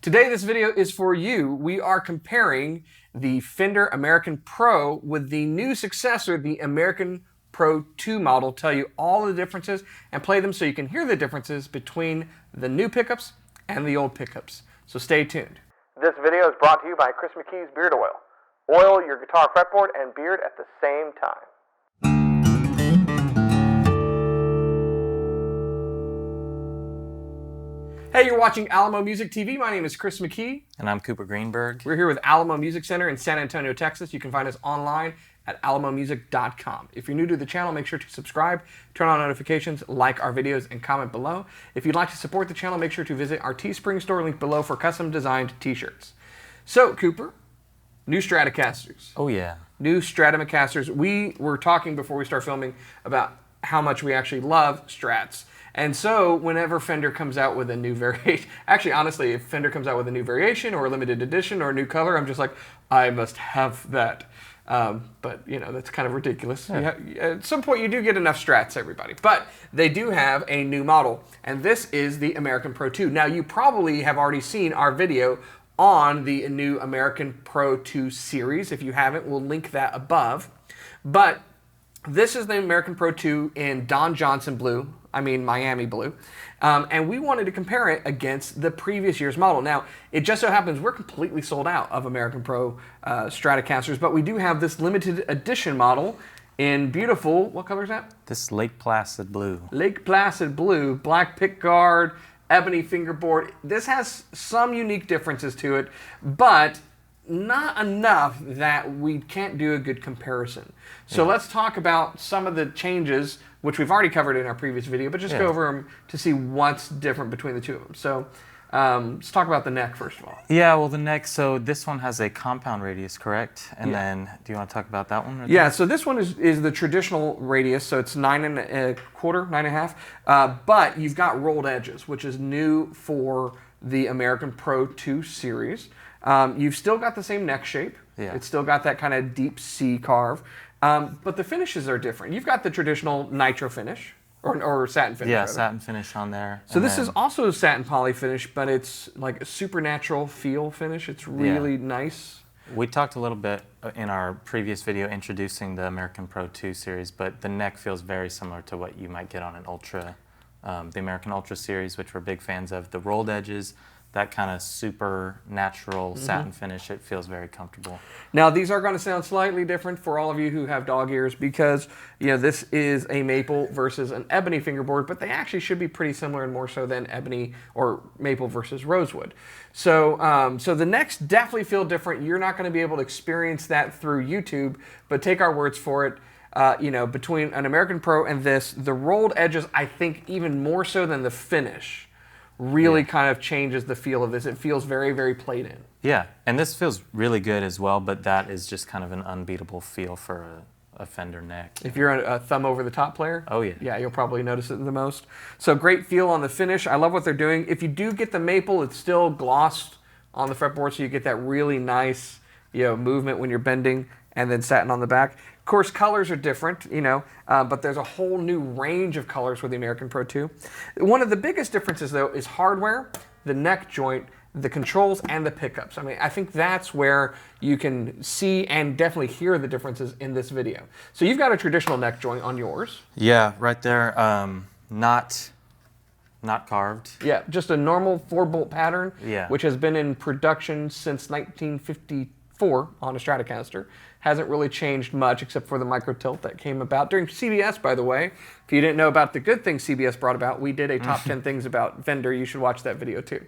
Today, this video is for you. We are comparing the Fender American Pro with the new successor, the American Pro II model. Tell you all the differences and play them so you can hear the differences between the new pickups and the old pickups. So stay tuned. This video is brought to you by Chris McKee's Beard Oil. Oil your guitar fretboard and beard at the same time. Hey, you're watching Alamo Music TV. My name is Chris McKee. And I'm Cooper Greenberg. We're here with Alamo Music Center in San Antonio, Texas. You can find us online at alamomusic.com. If you're new to the channel, make sure to subscribe, turn on notifications, like our videos, and comment below. If you'd like to support the channel, make sure to visit our Teespring store link below for custom designed t-shirts. So, Cooper, new Stratocasters. Oh, yeah. New Stratomacasters. We were talking before we start filming about how much we actually love Strats. And so whenever Fender comes out with a new variation, actually, honestly, if Fender comes out with a new variation or a limited edition or a new color, I'm just like, I must have that. But, you know, that's kind of ridiculous. Yeah. At some point, you do get enough Strats, everybody. But they do have a new model, and this is the American Pro II. Now, you probably have already seen our video on the new American Pro II series. If you haven't, we'll link that above. But this is the American Pro II in Don Johnson blue. Miami blue. And we wanted to compare it against the previous year's model. Now, it just so happens we're completely sold out of American Pro Stratocasters, but we do have this limited edition model in beautiful, what color is that? This Lake Placid Blue. Lake Placid Blue, black pick guard, ebony fingerboard. This has some unique differences to it, but not enough that we can't do a good comparison. So let's talk about some of the changes, which we've already covered in our previous video, but just go over them to see what's different between the two of them. So let's talk about the neck first of all. Yeah, well, the neck, so this one has a compound radius, correct? And then, do you want to talk about that one? Yeah, so this one is the traditional radius, so it's 9.25, 9.5, but you've got rolled edges, which is new for the American Pro II series. You've still got the same neck shape. Yeah. It's still got that kind of deep C carve. But the finishes are different. You've got the traditional nitro finish, or satin finish. Yeah, rather. satin finish on there. So this is also a satin poly finish, but it's like a supernatural feel finish. It's really nice. We talked a little bit in our previous video introducing the American Pro II series, but the neck feels very similar to what you might get on an Ultra, the American Ultra series, which we're big fans of. The rolled edges, that kind of super natural satin finish, it feels very comfortable. Now, these are going to sound slightly different for all of you who have dog ears because, you know, this is a maple versus an ebony fingerboard, but they actually should be pretty similar and more so than ebony or maple versus rosewood. So, so the necks definitely feel different. You're not going to be able to experience that through YouTube, but take our words for it. You know, between an American Pro and this, the rolled edges, I think even more so than the finish, really kind of changes the feel of this. It feels very, very played in. Yeah, and this feels really good as well, but that is just kind of an unbeatable feel for a Fender neck. If you're a thumb over the top player, yeah, you'll probably notice it the most. So great feel on the finish. I love what they're doing. If you do get the maple, it's still glossed on the fretboard, so you get that really nice, you know, movement when you're bending, and then satin on the back. Of course, colors are different, you know, but there's a whole new range of colors with the American Pro II. One of the biggest differences, though, is hardware, the neck joint, the controls, and the pickups. I mean, I think that's where you can see and definitely hear the differences in this video. So you've got a traditional neck joint on yours. Yeah, right there, not carved. Yeah, just a normal 4-bolt pattern, which has been in production since 1954 on a Stratocaster. Hasn't really changed much except for the micro tilt that came about during CBS, by the way. If you didn't know about the good things CBS brought about, we did a top 10 things about Fender. You should watch that video too.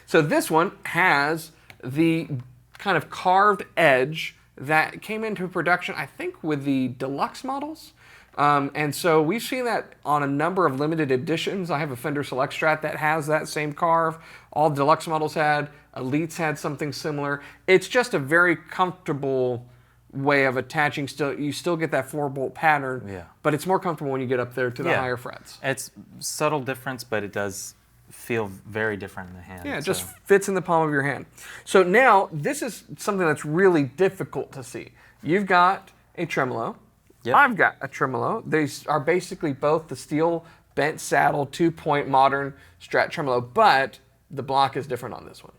So this one has the kind of carved edge that came into production, I think, with the deluxe models. And so we've seen that on a number of limited editions. I have a Fender Select Strat that has that same carve. All deluxe models had, Elites had something similar. It's just a very comfortable way of attaching. You still get that 4-bolt pattern, but it's more comfortable when you get up there to the higher frets. It's subtle difference, but it does feel very different in the hand. Yeah, it just fits in the palm of your hand. So now, this is something that's really difficult to see. You've got a tremolo. I've got a tremolo. These are basically both the steel bent saddle 2-point modern Strat tremolo, but the block is different on this one.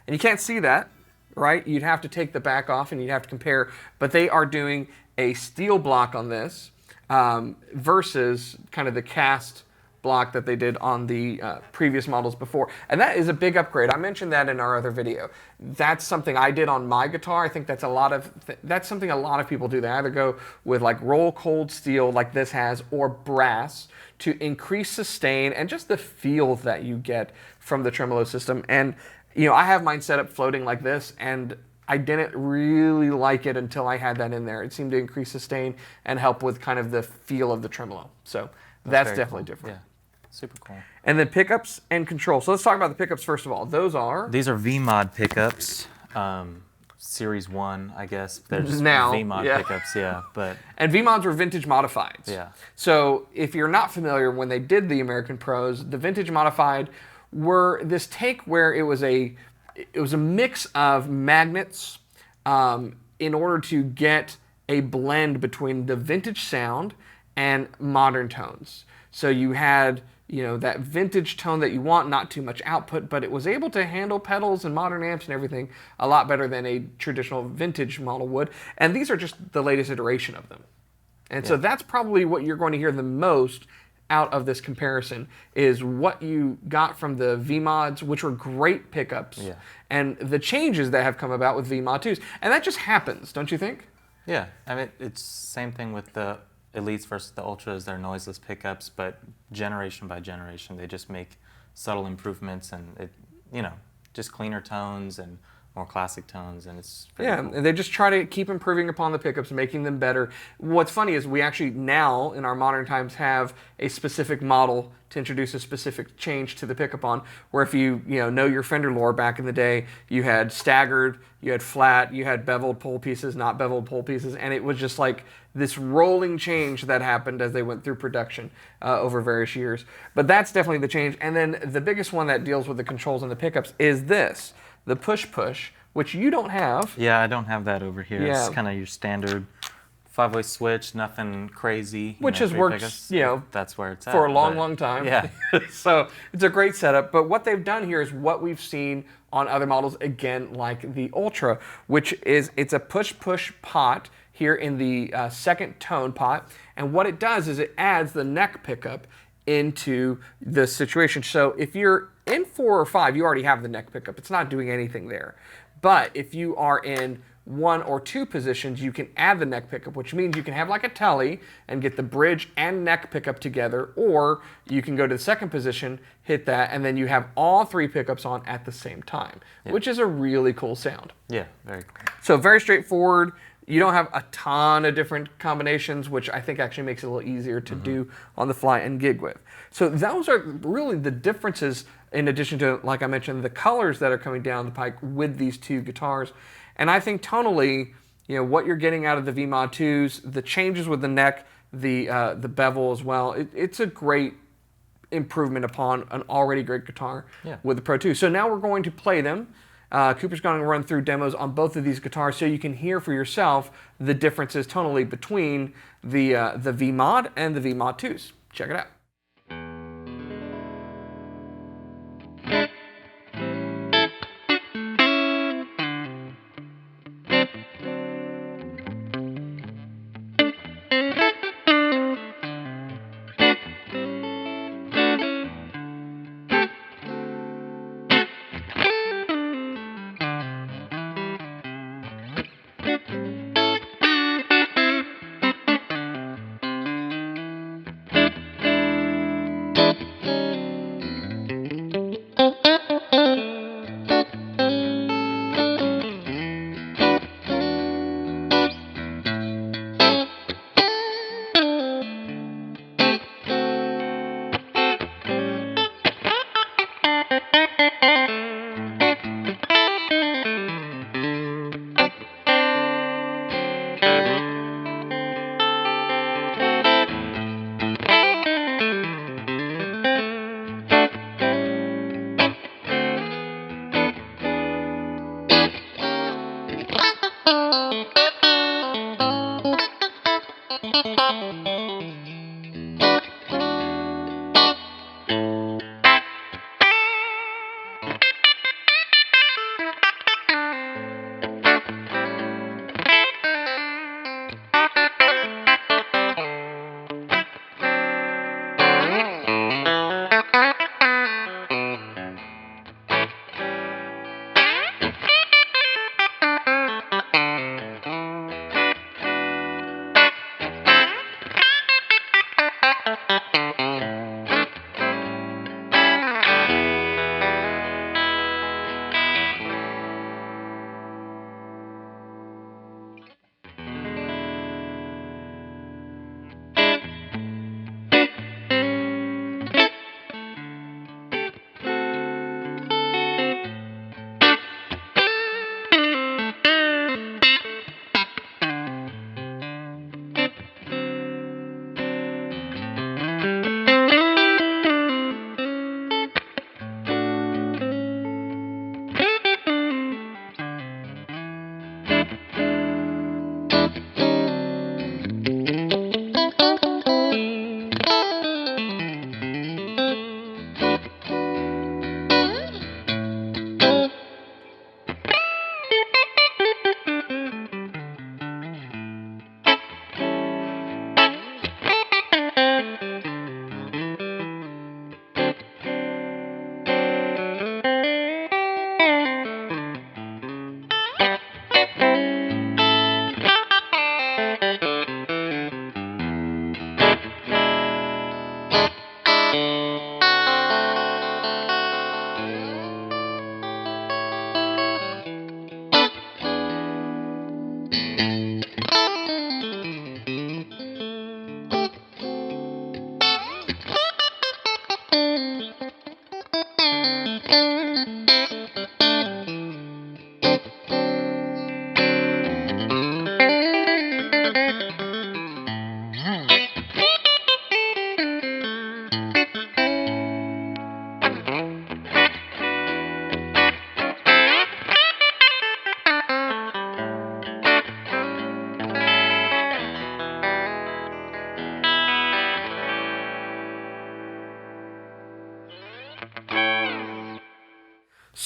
And you can't see that, right? You'd have to take the back off and you'd have to compare. But they are doing a steel block on this versus kind of the cast block that they did on the previous models before. And that is a big upgrade. I mentioned that in our other video. That's something I did on my guitar. I think that's that's something a lot of people do. They either go with like roll cold steel like this has, or brass, to increase sustain and just the feel that you get from the tremolo system. And you know, I have mine set up floating like this, and I didn't really like it until I had that in there. It seemed to increase sustain and help with kind of the feel of the tremolo. So that's definitely different. Yeah. Super cool. And then pickups and control. So let's talk about the pickups first of all. These are V-Mod pickups, Series 1, I guess. There's now V-Mod pickups, yeah. And V-Mods were vintage modifieds. Yeah. So if you're not familiar, when they did the American Pros, the vintage modified were this take where it was a mix of magnets in order to get a blend between the vintage sound and modern tones. So you had, you know, that vintage tone that you want, not too much output, but it was able to handle pedals and modern amps and everything a lot better than a traditional vintage model would. And these are just the latest iteration of them. And so that's probably what you're going to hear the most out of this comparison, is what you got from the V-Mods, which were great pickups, and the changes that have come about with V-Mod 2s. And that just happens, don't you think? Yeah, I mean, it's same thing with the Elites versus the Ultras. They're noiseless pickups, but generation by generation, they just make subtle improvements, and it, you know, just cleaner tones and more classic tones, and it's pretty cool. And they just try to keep improving upon the pickups and making them better. What's funny is we actually now, in our modern times, have a specific model to introduce a specific change to the pickup on, where if you know your Fender lore back in the day, you had staggered, you had flat, you had beveled pole pieces, not beveled pole pieces, and it was just like this rolling change that happened as they went through production over various years. But that's definitely the change. And then the biggest one that deals with the controls and the pickups is this, the push-push, which you don't have. Yeah, I don't have that over here. It's kind of your standard 5-way switch, nothing crazy. Which has worked, that's where it's at, for a long time. Yeah. So it's a great setup. But what they've done here is what we've seen on other models, again, like the Ultra, which is it's a push-push pot here in the second tone pot. And what it does is it adds the neck pickup into the situation. So if you're in 4 or 5, you already have the neck pickup. It's not doing anything there. But if you are in 1 or 2 positions, you can add the neck pickup, which means you can have like a telly and get the bridge and neck pickup together, or you can go to the second position, hit that, and then you have all 3 pickups on at the same time, which is a really cool sound. Yeah, very cool. So very straightforward. You don't have a ton of different combinations, which I think actually makes it a little easier to do on the fly and gig with. So those are really the differences, in addition to, like I mentioned, the colors that are coming down the pike with these 2 guitars. And I think tonally, you know, what you're getting out of the V-Mod 2s, the changes with the neck, the bevel as well, it's a great improvement upon an already great guitar with the Pro 2. So now we're going to play them. Cooper's going to run through demos on both of these guitars so you can hear for yourself the differences tonally between the V-Mod and the V-Mod 2s. Check it out.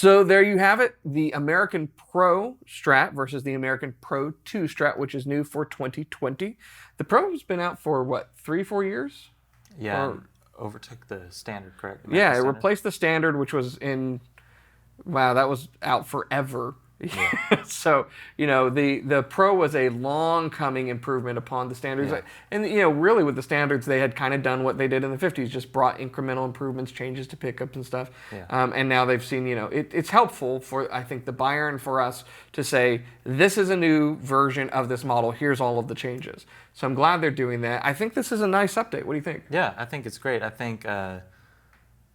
So there you have it, the American Pro Strat versus the American Pro II Strat, which is new for 2020. The Pro's been out for, what, 3-4 years? Yeah, or overtook the Standard, correct? Yeah, it replaced the Standard, which was in, wow, that was out forever. Yeah. So, you know, the Pro was a long coming improvement upon the Standards. Yeah. And, you know, really with the Standards, they had kind of done what they did in the 50s, just brought incremental improvements, changes to pickups and stuff. Yeah. And now they've seen, you know, it's helpful for, I think, the buyer and for us to say, this is a new version of this model. Here's all of the changes. So I'm glad they're doing that. I think this is a nice update. What do you think? Yeah, I think it's great. I think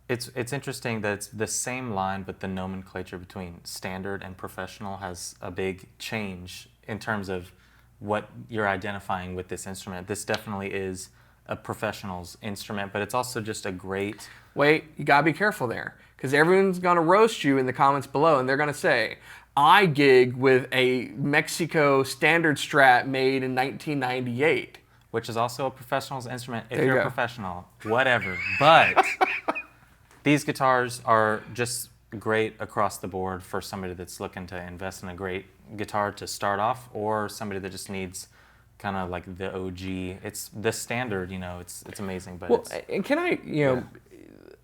it's interesting that it's the same line, but the nomenclature between Standard and Professional has a big change in terms of what you're identifying with this instrument. This definitely is a professional's instrument, but it's also just a great... Wait, you gotta be careful there, because everyone's gonna roast you in the comments below, and they're gonna say, I gig with a Mexico Standard Strat made in 1998. Which is also a professional's instrument if you're a professional, whatever. But... These guitars are just great across the board for somebody that's looking to invest in a great guitar to start off, or somebody that just needs kind of like the OG. It's the Standard, you know, it's amazing. But well, and can I, you know,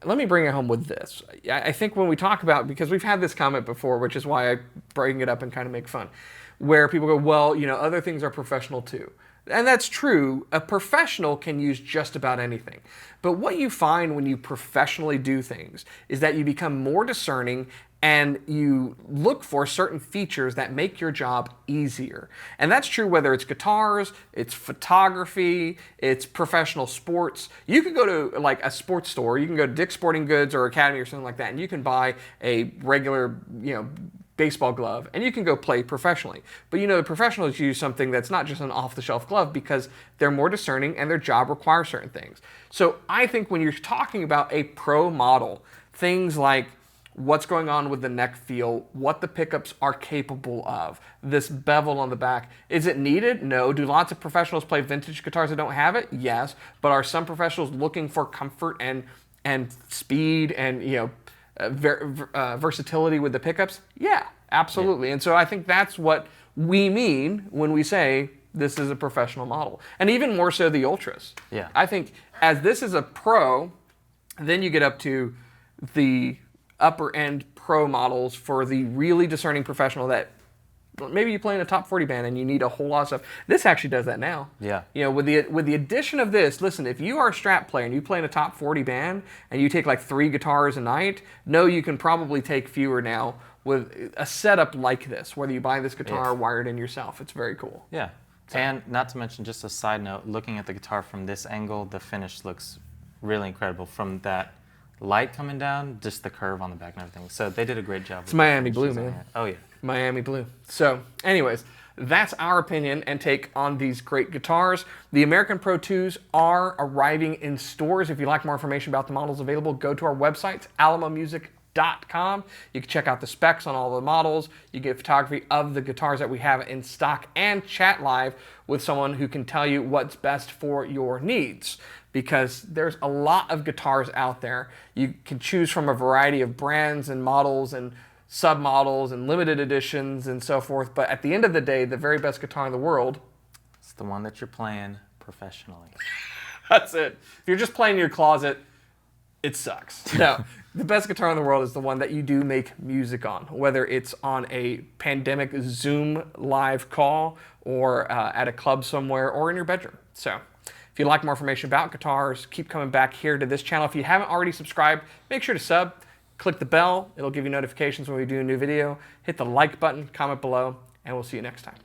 let me bring it home with this. I think when we talk about, because we've had this comment before, which is why I bring it up and kind of make fun, where people go, well, you know, other things are professional too. And that's true. A professional can use just about anything. But what you find when you professionally do things is that you become more discerning and you look for certain features that make your job easier. And that's true whether it's guitars, it's photography, it's professional sports. You could go to like a sports store, you can go to Dick's Sporting Goods or Academy or something like that, and you can buy a regular, you know, baseball glove, and you can go play professionally. But you know, the professionals use something that's not just an off-the-shelf glove because they're more discerning and their job requires certain things. So I think when you're talking about a pro model, things like what's going on with the neck feel, what the pickups are capable of, this bevel on the back, is it needed? No. Do lots of professionals play vintage guitars that don't have it? Yes. But are some professionals looking for comfort and speed and, you know, versatility with the pickups? Yeah, absolutely. Yeah. And so I think that's what we mean when we say this is a professional model. And even more so the Ultras. Yeah. I think as this is a pro, then you get up to the upper end pro models for the really discerning professional that maybe you play in a top 40 band and you need a whole lot of stuff. This actually does that now. Yeah. You know, with the addition of this, listen, if you are a Strat player and you play in a top 40 band and you take like 3 guitars a night, no, you can probably take fewer now with a setup like this, whether you buy this guitar wired in yourself. It's very cool. Yeah. So. And not to mention, just a side note, looking at the guitar from this angle, the finish looks really incredible. From that light coming down, just the curve on the back and everything. So they did a great job. It's Miami Blue, man. Oh, yeah. Miami Blue. So anyways, that's our opinion and take on these great guitars. The American Pro 2s are arriving in stores. If you'd like more information about the models available, go to our website, alamomusic.com. You can check out the specs on all the models. You get photography of the guitars that we have in stock and chat live with someone who can tell you what's best for your needs. Because there's a lot of guitars out there. You can choose from a variety of brands and models and submodels and limited editions and so forth. But at the end of the day, the very best guitar in the world, it's the one that you're playing professionally. That's it. If you're just playing in your closet, it sucks. No, the best guitar in the world is the one that you do make music on, whether it's on a pandemic Zoom live call or at a club somewhere or in your bedroom. So if you'd like more information about guitars, keep coming back here to this channel. If you haven't already subscribed, make sure to sub. Click the bell. It'll give you notifications when we do a new video. Hit the like button, comment below, and we'll see you next time.